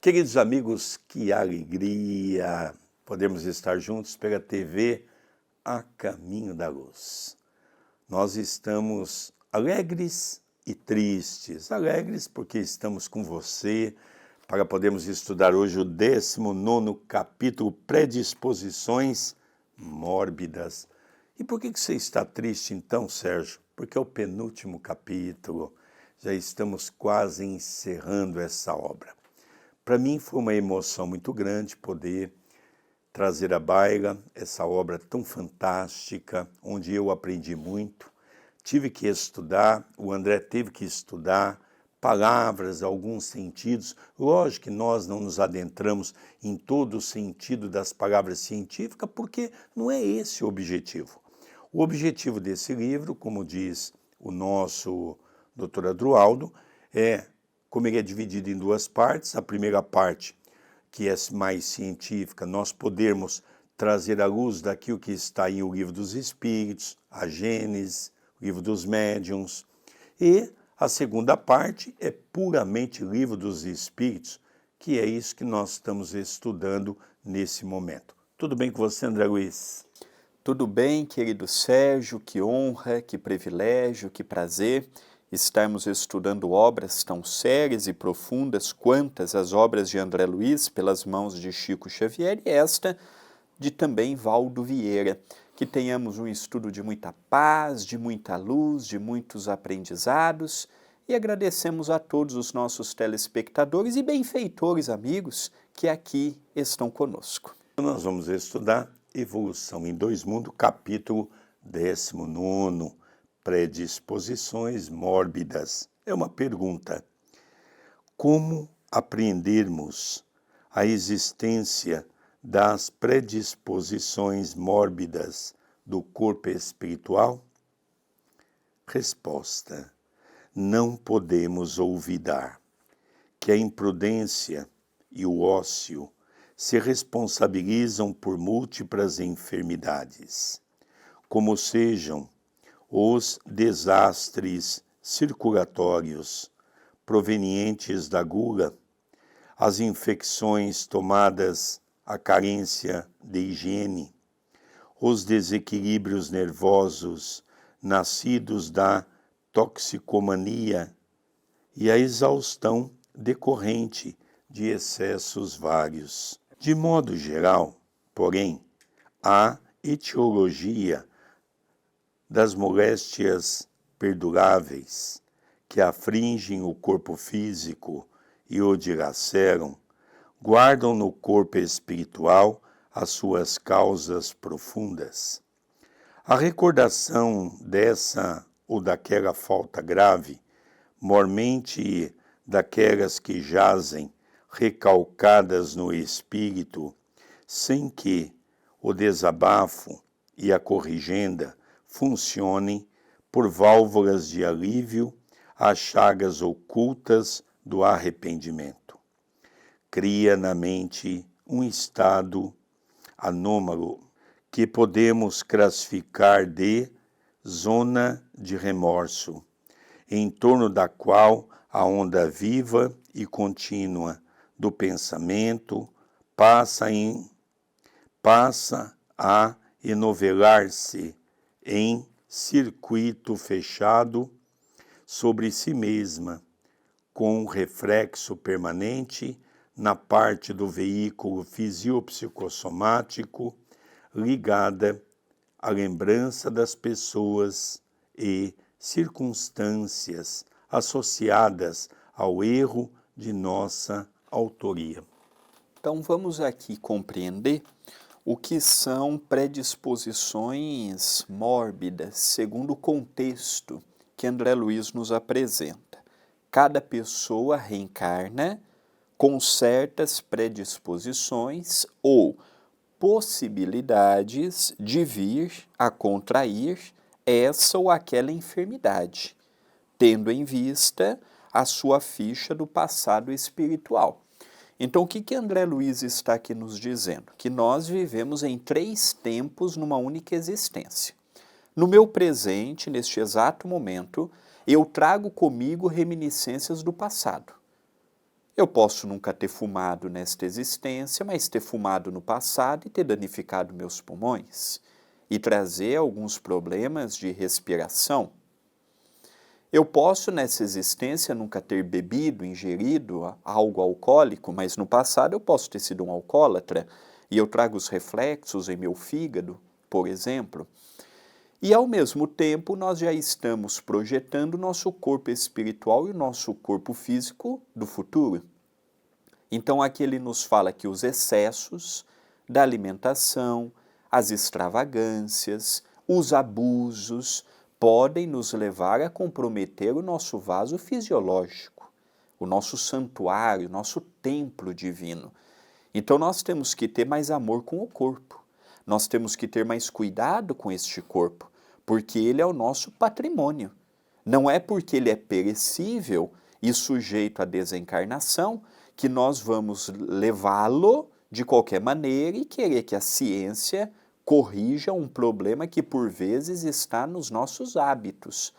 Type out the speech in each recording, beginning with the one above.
Queridos amigos, que alegria podemos estar juntos pela TV A Caminho da Luz. Nós estamos alegres e tristes. Alegres porque estamos com você para podermos estudar hoje o 19º capítulo, Predisposições Mórbidas. E por que você está triste então, Sérgio? Porque é o penúltimo capítulo. Já estamos quase encerrando essa obra. Para mim foi uma emoção muito grande poder trazer à baila essa obra tão fantástica, onde eu aprendi muito. Tive que estudar, o André teve que estudar palavras, alguns sentidos. Lógico que nós não nos adentramos em todo o sentido das palavras científicas, porque não é esse o objetivo. O objetivo desse livro, como diz o nosso Dr. Adroaldo, como ele é dividido em duas partes, a primeira parte, que é mais científica, nós podermos trazer à luz daquilo que está em O Livro dos Espíritos, a Gênese, o Livro dos Médiuns, e a segunda parte é puramente Livro dos Espíritos, que é isso que nós estamos estudando nesse momento. Tudo bem com você, André Luiz? Tudo bem, querido Sérgio, que honra, que privilégio, que prazer estarmos estudando obras tão sérias e profundas quantas as obras de André Luiz, pelas mãos de Chico Xavier, e esta de também Valdo Vieira. Que tenhamos um estudo de muita paz, de muita luz, de muitos aprendizados, e agradecemos a todos os nossos telespectadores e benfeitores amigos que aqui estão conosco. Nós vamos estudar Evolução em Dois Mundos, capítulo 19º, Predisposições Mórbidas. É uma pergunta. Como apreendermos a existência das predisposições mórbidas do corpo espiritual? Resposta. Não podemos olvidar que a imprudência e o ócio se responsabilizam por múltiplas enfermidades, como sejam os desastres circulatórios provenientes da gula, as infecções tomadas à carência de higiene, os desequilíbrios nervosos nascidos da toxicomania e a exaustão decorrente de excessos vários. De modo geral, porém, a etiologia das moléstias perduráveis que afligem o corpo físico e o dilaceram, guardam no corpo espiritual as suas causas profundas. A recordação dessa ou daquela falta grave, mormente daquelas que jazem recalcadas no espírito, sem que o desabafo e a corrigenda funcionem por válvulas de alívio às chagas ocultas do arrependimento. Cria na mente um estado anômalo que podemos classificar de zona de remorso, em torno da qual a onda viva e contínua do pensamento passa a enovelar-se em circuito fechado sobre si mesma, com um reflexo permanente na parte do veículo fisiopsicossomático ligada à lembrança das pessoas e circunstâncias associadas ao erro de nossa autoria. Então vamos aqui compreender o que são predisposições mórbidas, segundo o contexto que André Luiz nos apresenta. Cada pessoa reencarna com certas predisposições ou possibilidades de vir a contrair essa ou aquela enfermidade, tendo em vista a sua ficha do passado espiritual. Então, o que André Luiz está aqui nos dizendo? Que nós vivemos em 3 tempos numa única existência. No meu presente, neste exato momento, eu trago comigo reminiscências do passado. Eu posso nunca ter fumado nesta existência, mas ter fumado no passado e ter danificado meus pulmões e trazer alguns problemas de respiração. Eu posso nessa existência nunca ter bebido, ingerido algo alcoólico, mas no passado eu posso ter sido um alcoólatra e eu trago os reflexos em meu fígado, por exemplo. E ao mesmo tempo nós já estamos projetando o nosso corpo espiritual e o nosso corpo físico do futuro. Então aqui ele nos fala que os excessos da alimentação, as extravagâncias, os abusos podem nos levar a comprometer o nosso vaso fisiológico, o nosso santuário, o nosso templo divino. Então nós temos que ter mais amor com o corpo, nós temos que ter mais cuidado com este corpo, porque ele é o nosso patrimônio. Não é porque ele é perecível e sujeito à desencarnação que nós vamos levá-lo de qualquer maneira e querer que a ciência corrija um problema que por vezes está nos nossos hábitos.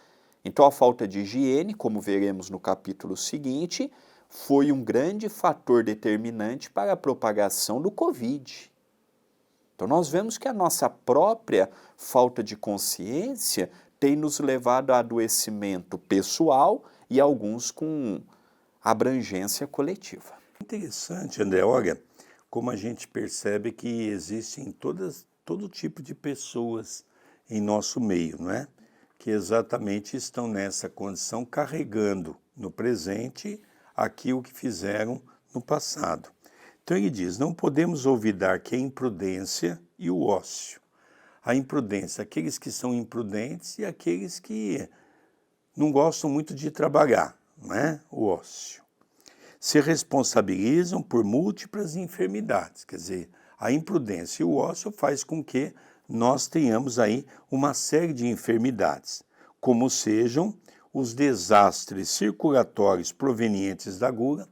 Então a falta de higiene, como veremos no capítulo seguinte, foi um grande fator determinante para a propagação do Covid. Então nós vemos que a nossa própria falta de consciência tem nos levado a adoecimento pessoal e alguns com abrangência coletiva. Interessante, André, olha, como a gente percebe que existem todo tipo de pessoas em nosso meio, não é? Que exatamente estão nessa condição, carregando no presente aquilo que fizeram no passado. Então ele diz, não podemos olvidar que a imprudência e o ócio. A imprudência, aqueles que são imprudentes e aqueles que não gostam muito de trabalhar, não é? O ócio. Se responsabilizam por múltiplas enfermidades, quer dizer, a imprudência e o ócio faz com que nós tenhamos aí uma série de enfermidades, como sejam os desastres circulatórios provenientes da gula.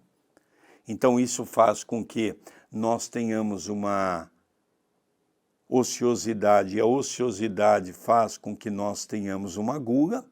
Então isso faz com que nós tenhamos uma ociosidade, e a ociosidade faz com que nós tenhamos uma gula.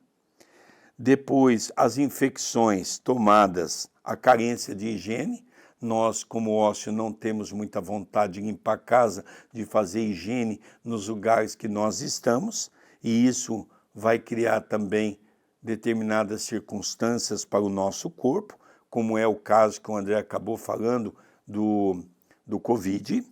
Depois, as infecções tomadas, a carência de higiene. Nós, como ócio, não temos muita vontade de limpar a casa, de fazer higiene nos lugares que nós estamos, e isso vai criar também determinadas circunstâncias para o nosso corpo, como é o caso que o André acabou falando do Covid.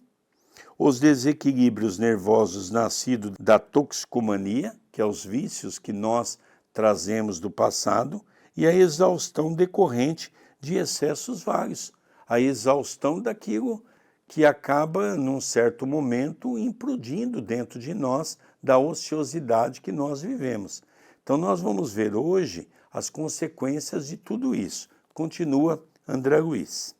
Os desequilíbrios nervosos nascidos da toxicomania, que é os vícios que nós trazemos do passado, e a exaustão decorrente de excessos vários, a exaustão daquilo que acaba, num certo momento, implodindo dentro de nós, da ociosidade que nós vivemos. Então nós vamos ver hoje as consequências de tudo isso. Continua André Luiz.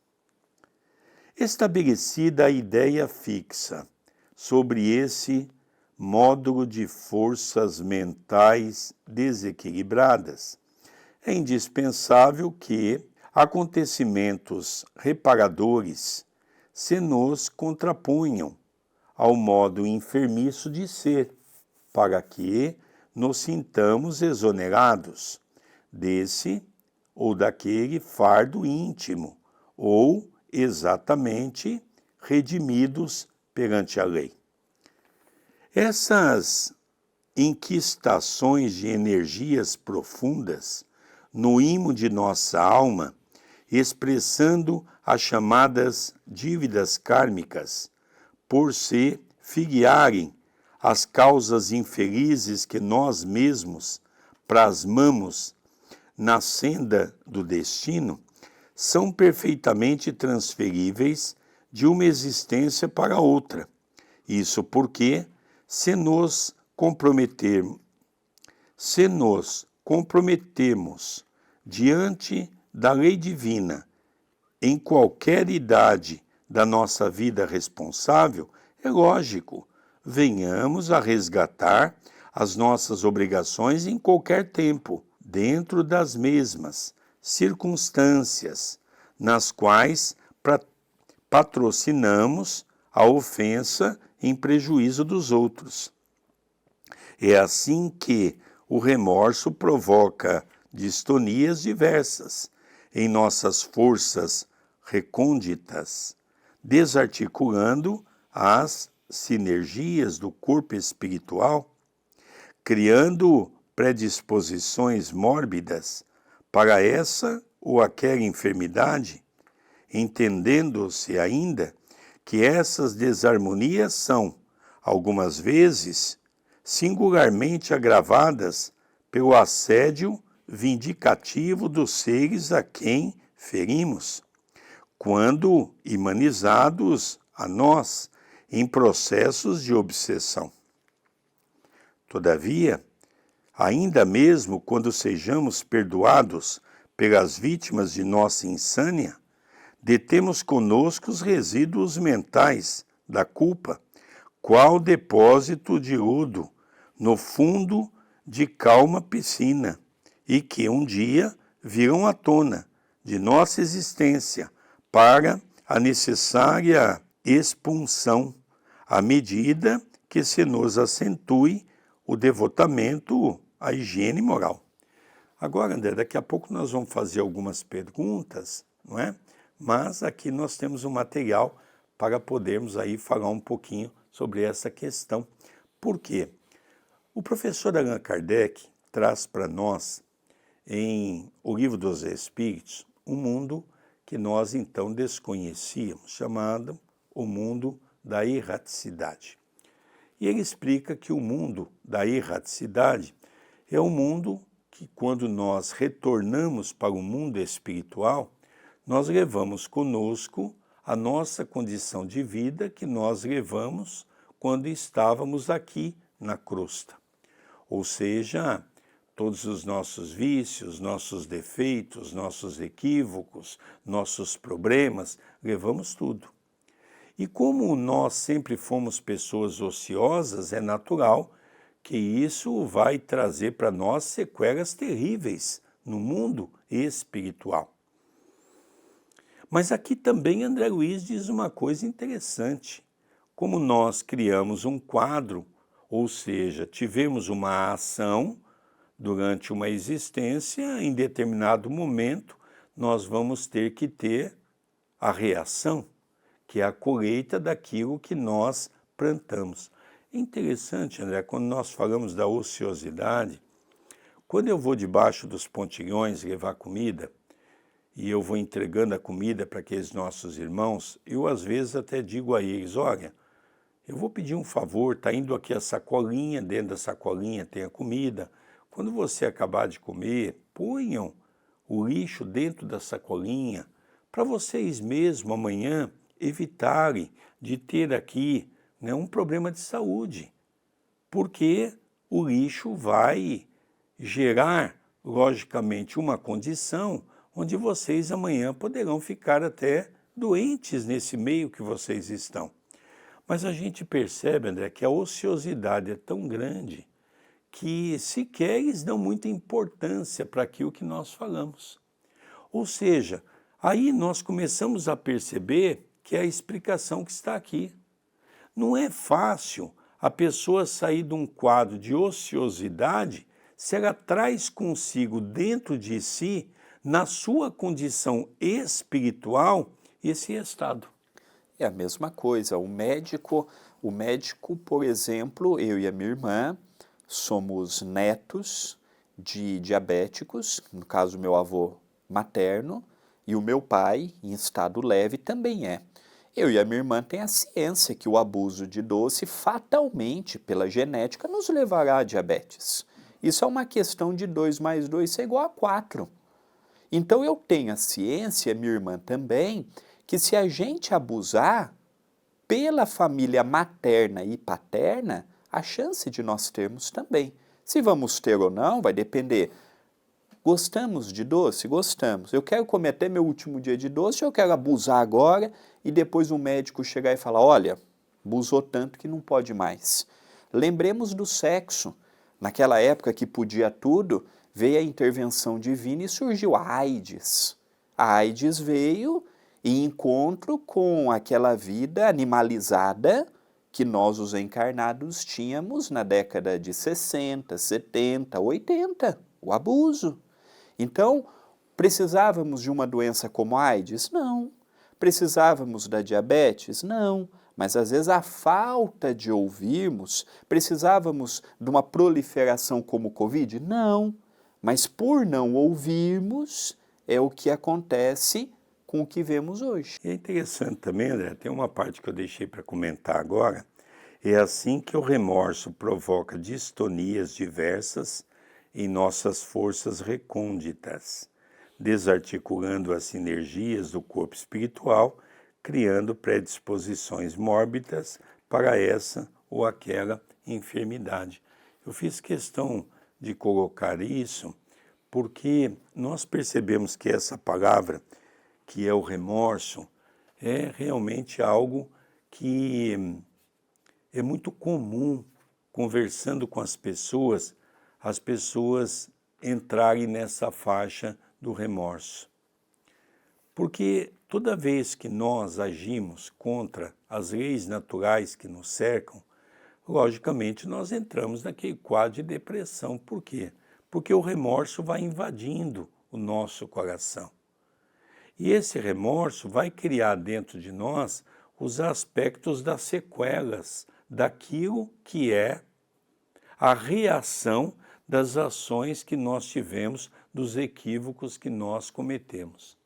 Estabelecida a ideia fixa sobre esse módulo de forças mentais desequilibradas, é indispensável que acontecimentos reparadores se nos contraponham ao modo enfermiço de ser, para que nos sintamos exonerados desse ou daquele fardo íntimo, ou exatamente redimidos perante a lei. Essas inquistações de energias profundas no imo de nossa alma, expressando as chamadas dívidas kármicas, por se filiarem às causas infelizes que nós mesmos plasmamos na senda do destino, são perfeitamente transferíveis de uma existência para outra. Isso porque, se nos comprometemos diante da lei divina em qualquer idade da nossa vida responsável, é lógico, venhamos a resgatar as nossas obrigações em qualquer tempo, dentro das mesmas circunstâncias nas quais patrocinamos a ofensa em prejuízo dos outros. É assim que o remorso provoca distonias diversas em nossas forças recônditas, desarticulando as sinergias do corpo espiritual, criando predisposições mórbidas para essa ou aquela enfermidade, entendendo-se ainda que essas desarmonias são, algumas vezes, singularmente agravadas pelo assédio vindicativo dos seres a quem ferimos, quando imanizados a nós em processos de obsessão. Todavia, ainda mesmo quando sejamos perdoados pelas vítimas de nossa insânia, detemos conosco os resíduos mentais da culpa, qual depósito de lodo no fundo de calma piscina, e que um dia virão à tona de nossa existência para a necessária expulsão, à medida que se nos acentue o devotamento à higiene moral. Agora, André, daqui a pouco nós vamos fazer algumas perguntas, não é? Mas aqui nós temos um material para podermos aí falar um pouquinho sobre essa questão. Por quê? O professor Allan Kardec traz para nós, em O Livro dos Espíritos, um mundo que nós então desconhecíamos, chamado o mundo da erraticidade. E ele explica que o mundo da erraticidade é um mundo que, quando nós retornamos para o mundo espiritual, nós levamos conosco a nossa condição de vida que nós levamos quando estávamos aqui na crosta. Ou seja, todos os nossos vícios, nossos defeitos, nossos equívocos, nossos problemas, levamos tudo. E como nós sempre fomos pessoas ociosas, é natural que isso vai trazer para nós sequelas terríveis no mundo espiritual. Mas aqui também André Luiz diz uma coisa interessante. Como nós criamos um quadro, ou seja, tivemos uma ação durante uma existência, em determinado momento nós vamos ter que ter a reação, que é a colheita daquilo que nós plantamos. É interessante, André, quando nós falamos da ociosidade, quando eu vou debaixo dos pontilhões levar comida, e eu vou entregando a comida para aqueles nossos irmãos, eu às vezes até digo a eles, olha, eu vou pedir um favor, está indo aqui a sacolinha, dentro da sacolinha tem a comida, quando você acabar de comer, ponham o lixo dentro da sacolinha, para vocês mesmo amanhã evitarem de ter aqui um problema de saúde, porque o lixo vai gerar, logicamente, uma condição onde vocês amanhã poderão ficar até doentes nesse meio que vocês estão. Mas a gente percebe, André, que a ociosidade é tão grande que sequer eles dão muita importância para aquilo que nós falamos. Ou seja, aí nós começamos a perceber que é a explicação que está aqui. Não é fácil a pessoa sair de um quadro de ociosidade se ela traz consigo dentro de si, na sua condição espiritual, esse estado. É a mesma coisa, o médico, por exemplo, eu e a minha irmã, somos netos de diabéticos, no caso meu avô materno, e o meu pai, em estado leve, também é. Eu e a minha irmã temos a ciência que o abuso de doce fatalmente, pela genética, nos levará a diabetes. Isso é uma questão de 2 mais 2 é igual a 4. Então eu tenho a ciência, minha irmã também, que se a gente abusar pela família materna e paterna, a chance de nós termos também. Se vamos ter ou não, vai depender. Gostamos de doce? Gostamos. Eu quero comer até meu último dia de doce ou eu quero abusar agora e depois um médico chegar e falar, olha, abusou tanto que não pode mais. Lembremos do sexo. Naquela época que podia tudo, veio a intervenção divina e surgiu a AIDS. A AIDS veio em encontro com aquela vida animalizada que nós, os encarnados, tínhamos na década de 60, 70, 80, o abuso. Então, precisávamos de uma doença como a AIDS? Não. Precisávamos da diabetes? Não. Mas às vezes a falta de ouvirmos, precisávamos de uma proliferação como o Covid? Não. Mas por não ouvirmos, é o que acontece com o que vemos hoje. E é interessante também, André, tem uma parte que eu deixei para comentar agora. É assim que o remorso provoca distonias diversas em nossas forças recônditas, desarticulando as sinergias do corpo espiritual, criando predisposições mórbidas para essa ou aquela enfermidade. Eu fiz questão de colocar isso porque nós percebemos que essa palavra, que é o remorso, é realmente algo que é muito comum, conversando com as pessoas entrarem nessa faixa do remorso. Porque toda vez que nós agimos contra as leis naturais que nos cercam, logicamente nós entramos naquele quadro de depressão. Por quê? Porque o remorso vai invadindo o nosso coração. E esse remorso vai criar dentro de nós os aspectos das sequelas daquilo que é a reação das ações que nós tivemos, dos equívocos que nós cometemos.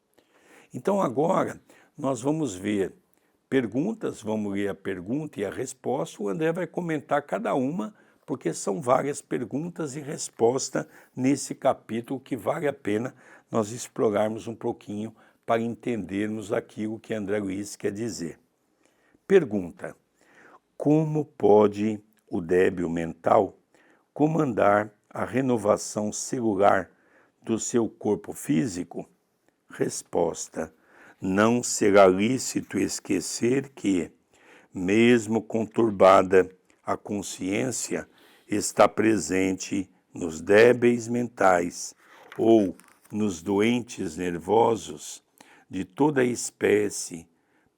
Então agora nós vamos ver perguntas, vamos ler a pergunta e a resposta, o André vai comentar cada uma, porque são várias perguntas e respostas nesse capítulo que vale a pena nós explorarmos um pouquinho para entendermos aquilo que André Luiz quer dizer. Pergunta: como pode o débil mental comandar a renovação celular do seu corpo físico? Resposta: não será lícito esquecer que, mesmo conturbada, a consciência está presente nos débeis mentais ou nos doentes nervosos de toda a espécie,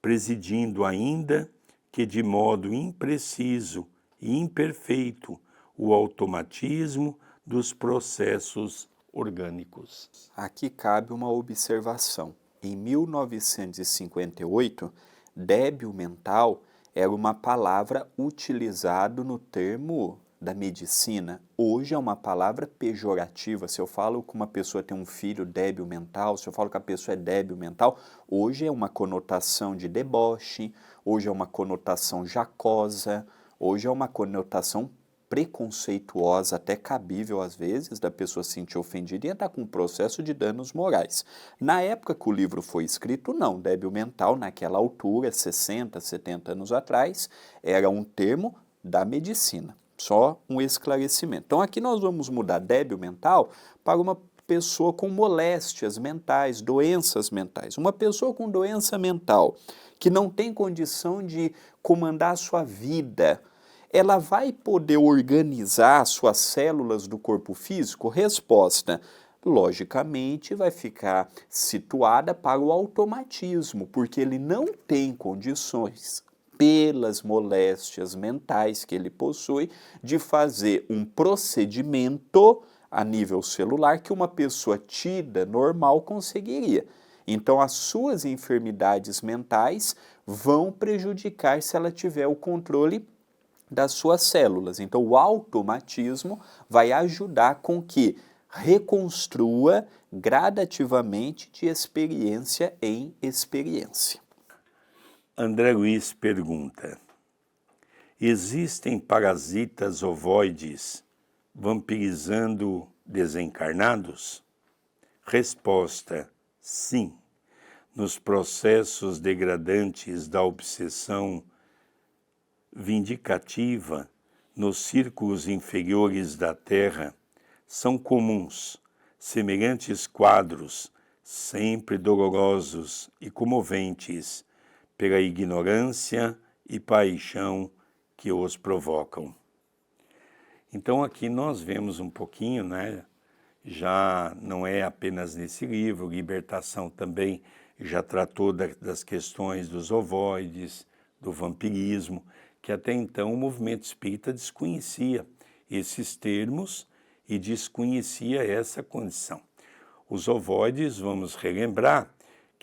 presidindo ainda que de modo impreciso e imperfeito o automatismo dos processos orgânicos. Aqui cabe uma observação. Em 1958, débil mental era uma palavra utilizada no termo da medicina. Hoje é uma palavra pejorativa. Se eu falo que uma pessoa tem um filho débil mental, se eu falo que a pessoa é débil mental, hoje é uma conotação de deboche, hoje é uma conotação jacosa, hoje é uma conotação preconceituosa, até cabível às vezes, da pessoa se sentir ofendida e entrar com um processo de danos morais. Na época que o livro foi escrito, não, débil mental, naquela altura, 60, 70 anos atrás, era um termo da medicina. Só um esclarecimento. Então aqui nós vamos mudar débil mental para uma pessoa com moléstias mentais, doenças mentais. Uma pessoa com doença mental que não tem condição de comandar a sua vida, ela vai poder organizar suas células do corpo físico? Resposta: logicamente vai ficar situada para o automatismo, porque ele não tem condições, pelas moléstias mentais que ele possui, de fazer um procedimento a nível celular que uma pessoa tida normal conseguiria. Então as suas enfermidades mentais vão prejudicar se ela tiver o controle das suas células. Então o automatismo vai ajudar com que reconstrua gradativamente de experiência em experiência. André Luiz pergunta: existem parasitas ovoides vampirizando desencarnados? Resposta: sim. Nos processos degradantes da obsessão vindicativa, nos círculos inferiores da Terra, são comuns semelhantes quadros, sempre dolorosos e comoventes, pela ignorância e paixão que os provocam. Então aqui nós vemos um pouquinho, né? Já não é apenas nesse livro, Libertação também já tratou das questões dos ovoides, do vampirismo, que até então o movimento espírita desconhecia esses termos e desconhecia essa condição. Os ovoides, vamos relembrar,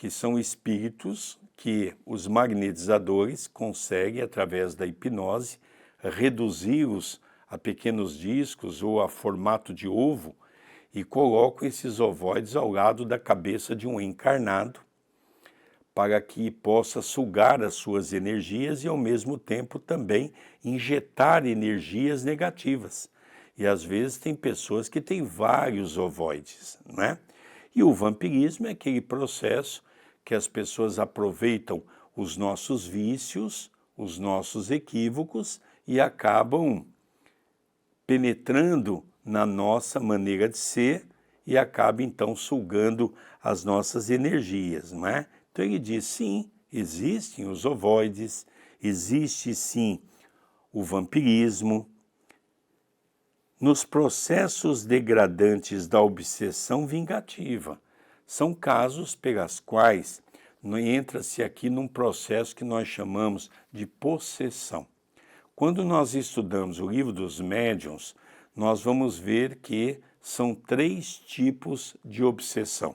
que são espíritos que os magnetizadores conseguem, através da hipnose, reduzi-los a pequenos discos ou a formato de ovo e colocam esses ovoides ao lado da cabeça de um encarnado para que possa sugar as suas energias e, ao mesmo tempo, também injetar energias negativas. E, às vezes, tem pessoas que têm vários ovoides, né? E o vampirismo é aquele processo que as pessoas aproveitam os nossos vícios, os nossos equívocos e acabam penetrando na nossa maneira de ser e acaba então sugando as nossas energias, não é? Então ele diz, sim, existem os ovoides, existe sim o vampirismo. Nos processos degradantes da obsessão vingativa, são casos pelas quais entra-se aqui num processo que nós chamamos de possessão. Quando nós estudamos o livro dos médiuns, nós vamos ver que são 3 tipos de obsessão.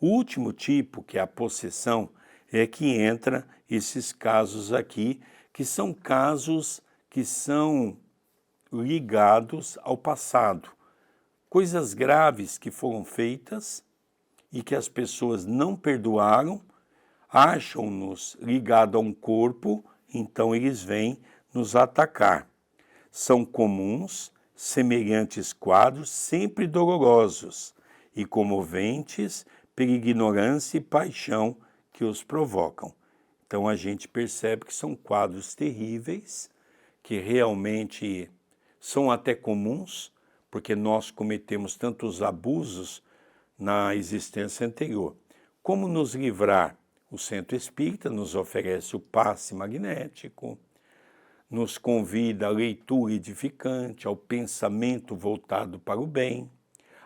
O último tipo, que é a possessão, é que entra esses casos aqui, que são casos que são ligados ao passado. Coisas graves que foram feitas e que as pessoas não perdoaram, acham-nos ligados a um corpo, então eles vêm nos atacar. São comuns, semelhantes quadros, sempre dolorosos e comoventes pela ignorância e paixão que os provocam. Então a gente percebe que são quadros terríveis, que realmente são até comuns, porque nós cometemos tantos abusos na existência anterior. Como nos livrar? O Centro Espírita nos oferece o passe magnético, nos convida à leitura edificante, ao pensamento voltado para o bem,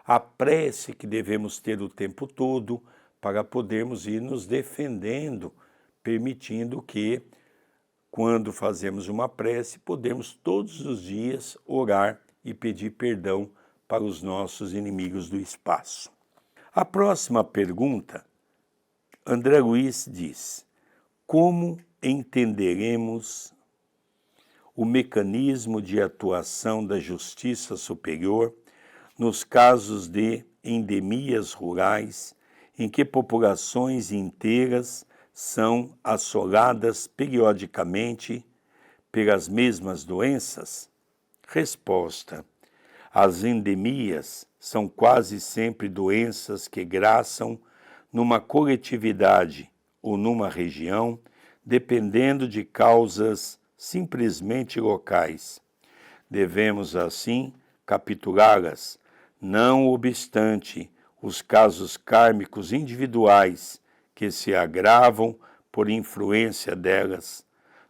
a prece que devemos ter o tempo todo para podermos ir nos defendendo, permitindo que, quando fazemos uma prece, podemos todos os dias orar e pedir perdão para os nossos inimigos do espaço. A próxima pergunta, André Luiz diz, como entenderemos o mecanismo de atuação da Justiça Superior nos casos de endemias rurais em que populações inteiras são assoladas periodicamente pelas mesmas doenças? Resposta: as endemias são quase sempre doenças que graçam numa coletividade ou numa região, dependendo de causas simplesmente locais. Devemos, assim, capturá-las. Não obstante os casos kármicos individuais que se agravam por influência delas,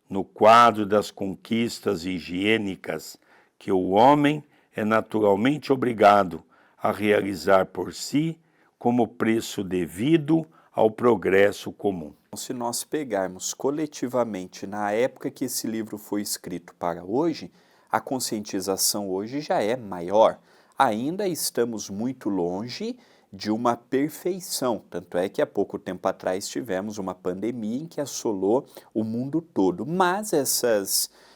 no quadro das conquistas higiênicas que o homem é naturalmente obrigado a realizar por si como preço devido ao progresso comum. Se nós pegarmos coletivamente na época que esse livro foi escrito para hoje, a conscientização hoje já é maior. Ainda estamos muito longe de uma perfeição, tanto é que há pouco tempo atrás tivemos uma pandemia em que assolou o mundo todo, mas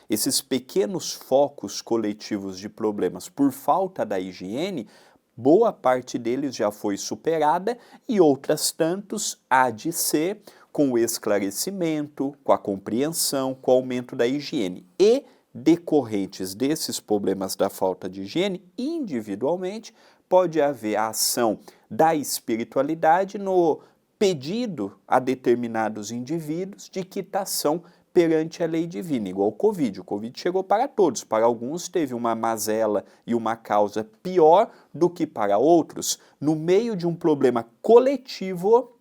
esses pequenos focos coletivos de problemas por falta da higiene, boa parte deles já foi superada e outras tantos há de ser com o esclarecimento, com a compreensão, com o aumento da higiene. E decorrentes desses problemas da falta de higiene, individualmente, pode haver a ação da espiritualidade no pedido a determinados indivíduos de quitação perante a lei divina, igual o Covid. O Covid chegou para todos, para alguns teve uma mazela e uma causa pior do que para outros. No meio de um problema coletivo,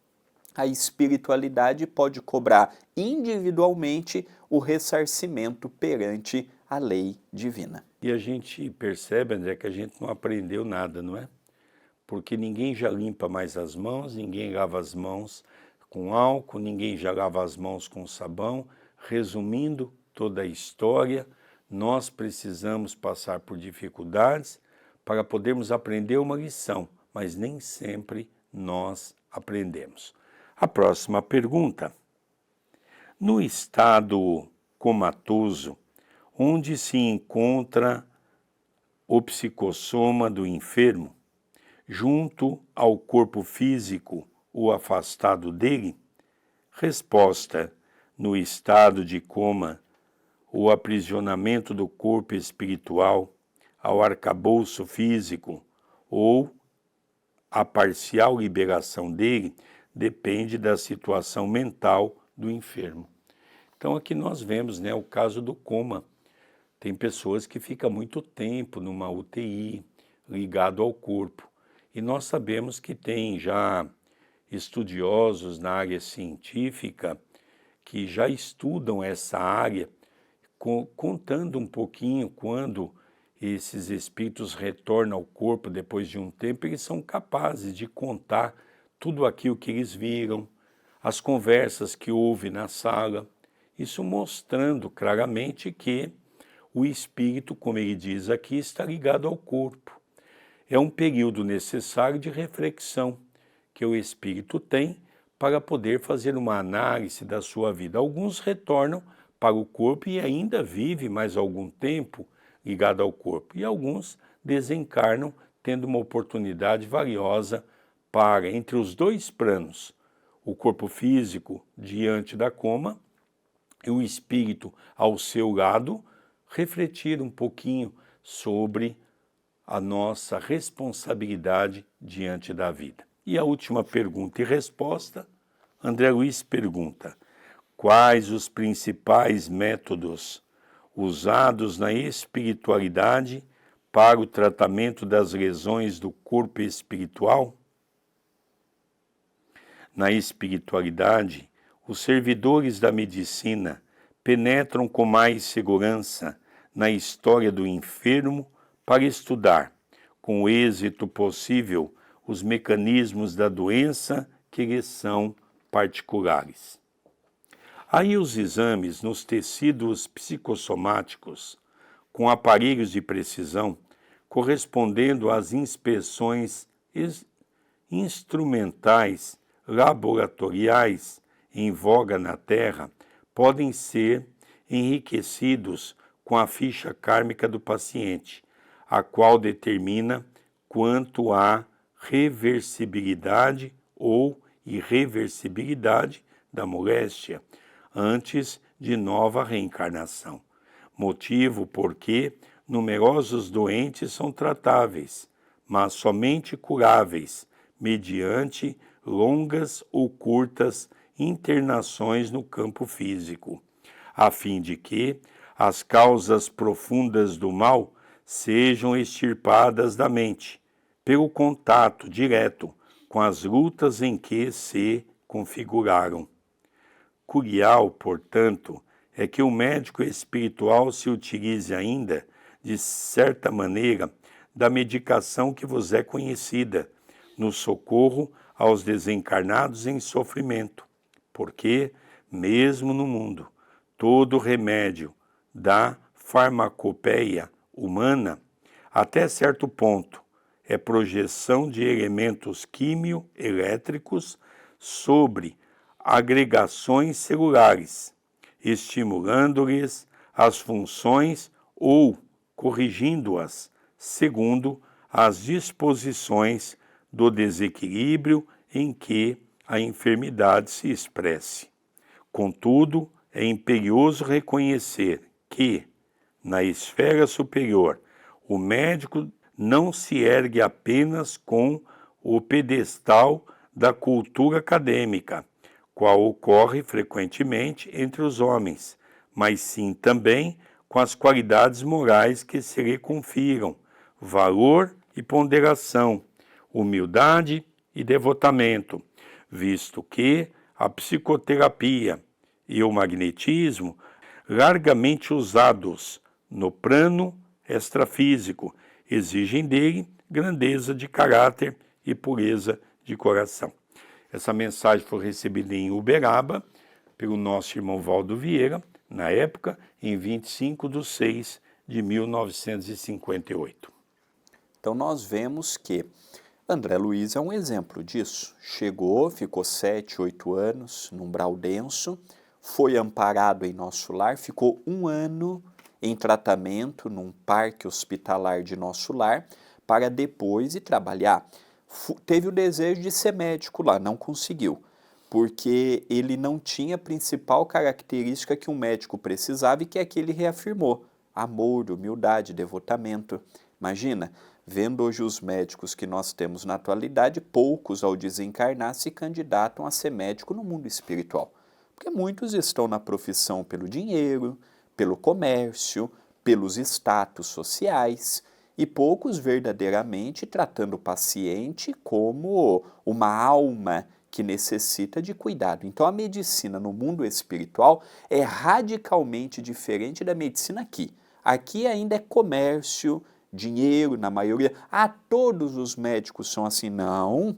a espiritualidade pode cobrar individualmente o ressarcimento perante a lei divina. E a gente percebe, André, que a gente não aprendeu nada, não é? Porque ninguém já limpa mais as mãos, ninguém lava as mãos com álcool, ninguém já lava as mãos com sabão. Resumindo toda a história, nós precisamos passar por dificuldades para podermos aprender uma lição, mas nem sempre nós aprendemos. A próxima pergunta. No estado comatoso, onde se encontra o psicossoma do enfermo, junto ao corpo físico ou afastado dele? Resposta: no estado de coma, o aprisionamento do corpo espiritual ao arcabouço físico ou a parcial liberação dele depende da situação mental do enfermo. Então aqui nós vemos, né, o caso do coma. Tem pessoas que ficam muito tempo numa UTI, ligado ao corpo. E nós sabemos que tem já estudiosos na área científica que já estudam essa área, contando um pouquinho quando esses espíritos retornam ao corpo depois de um tempo, eles são capazes de contar tudo aquilo que eles viram, as conversas que houve na sala, isso mostrando claramente que o espírito, como ele diz aqui, está ligado ao corpo. É um período necessário de reflexão que o espírito tem para poder fazer uma análise da sua vida. Alguns retornam para o corpo e ainda vivem mais algum tempo ligado ao corpo. E alguns desencarnam, tendo uma oportunidade valiosa para, entre os dois planos, o corpo físico diante da coma e o espírito ao seu lado, refletir um pouquinho sobre a nossa responsabilidade diante da vida. E a última pergunta e resposta, André Luiz pergunta: quais os principais métodos usados na espiritualidade para o tratamento das lesões do corpo espiritual? Na espiritualidade, os servidores da medicina penetram com mais segurança na história do enfermo para estudar, com o êxito possível, os mecanismos da doença que lhes são particulares. Aí os exames nos tecidos psicossomáticos, com aparelhos de precisão, correspondendo às inspeções instrumentais laboratoriais em voga na Terra, podem ser enriquecidos com a ficha kármica do paciente, a qual determina quanto à reversibilidade ou irreversibilidade da moléstia antes de nova reencarnação, motivo porque numerosos doentes são tratáveis, mas somente curáveis, mediante longas ou curtas internações no campo físico, a fim de que as causas profundas do mal sejam extirpadas da mente, pelo contato direto com as lutas em que se configuraram. Curial, portanto, é que o médico espiritual se utilize ainda, de certa maneira, da medicação que vos é conhecida, no socorro aos desencarnados em sofrimento, porque, mesmo no mundo, todo remédio da farmacopeia humana, até certo ponto, é projeção de elementos quimioelétricos sobre agregações celulares, estimulando-lhes as funções ou corrigindo-as segundo as disposições do desequilíbrio em que a enfermidade se expresse. Contudo, é imperioso reconhecer que, na esfera superior, o médico não se ergue apenas com o pedestal da cultura acadêmica, qual ocorre frequentemente entre os homens, mas sim também com as qualidades morais que se lhe confiram, valor e ponderação, humildade e devotamento, visto que a psicoterapia e o magnetismo, largamente usados no plano extrafísico, exigem dele grandeza de caráter e pureza de coração. Essa mensagem foi recebida em Uberaba pelo nosso irmão Valdo Vieira, na época, em 25/6/1958. Então nós vemos que André Luiz é um exemplo disso. Chegou, ficou 7, 8 anos num umbral denso, foi amparado em nosso lar, ficou 1 ano em tratamento num parque hospitalar de nosso lar, para depois ir trabalhar. Teve o desejo de ser médico lá, não conseguiu, porque ele não tinha a principal característica que um médico precisava e que é que ele reafirmou: amor, humildade, devotamento. Imagina, vendo hoje os médicos que nós temos na atualidade, poucos ao desencarnar se candidatam a ser médico no mundo espiritual. Porque muitos estão na profissão pelo dinheiro, pelo comércio, pelos status sociais, e poucos verdadeiramente tratando o paciente como uma alma que necessita de cuidado. Então a medicina no mundo espiritual é radicalmente diferente da medicina aqui. Aqui ainda é comércio, dinheiro na maioria. Ah, todos os médicos são assim. Não,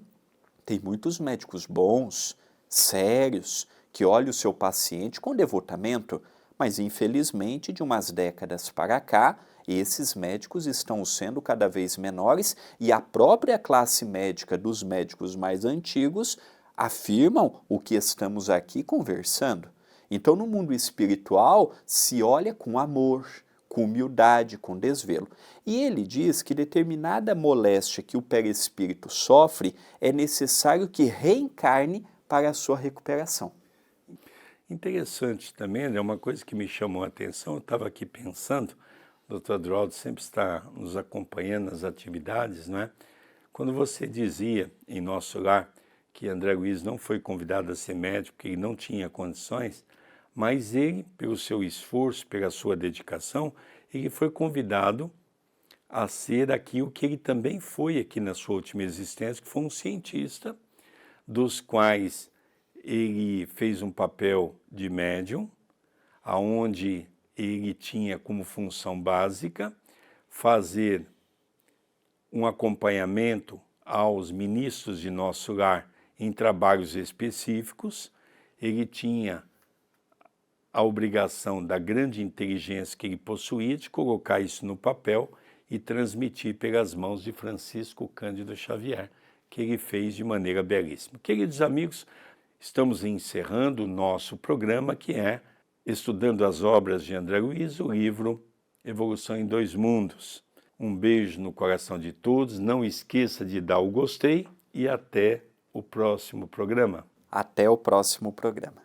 tem muitos médicos bons, sérios, que olham o seu paciente com devotamento, mas infelizmente de umas décadas para cá, esses médicos estão sendo cada vez menores e a própria classe médica dos médicos mais antigos afirmam o que estamos aqui conversando. Então, no mundo espiritual, se olha com amor, com humildade, com desvelo. E ele diz que determinada moléstia que o perispírito sofre é necessário que reencarne para a sua recuperação. Interessante também, é uma coisa que me chamou a atenção, eu estava aqui pensando, o Dr. Adroaldo sempre está nos acompanhando nas atividades, não é? Quando você dizia em nosso lar que André Luiz não foi convidado a ser médico, porque ele não tinha condições, mas ele, pelo seu esforço, pela sua dedicação, ele foi convidado a ser aquilo que ele também foi aqui na sua última existência, que foi um cientista, dos quais ele fez um papel de médium, aonde ele tinha como função básica fazer um acompanhamento aos ministros de nosso lar em trabalhos específicos. Ele tinha a obrigação da grande inteligência que ele possuía de colocar isso no papel e transmitir pelas mãos de Francisco Cândido Xavier, que ele fez de maneira belíssima. Queridos amigos, estamos encerrando o nosso programa, que é estudando as obras de André Luiz, o livro Evolução em Dois Mundos. Um beijo no coração de todos, não esqueça de dar o gostei e até o próximo programa. Até o próximo programa.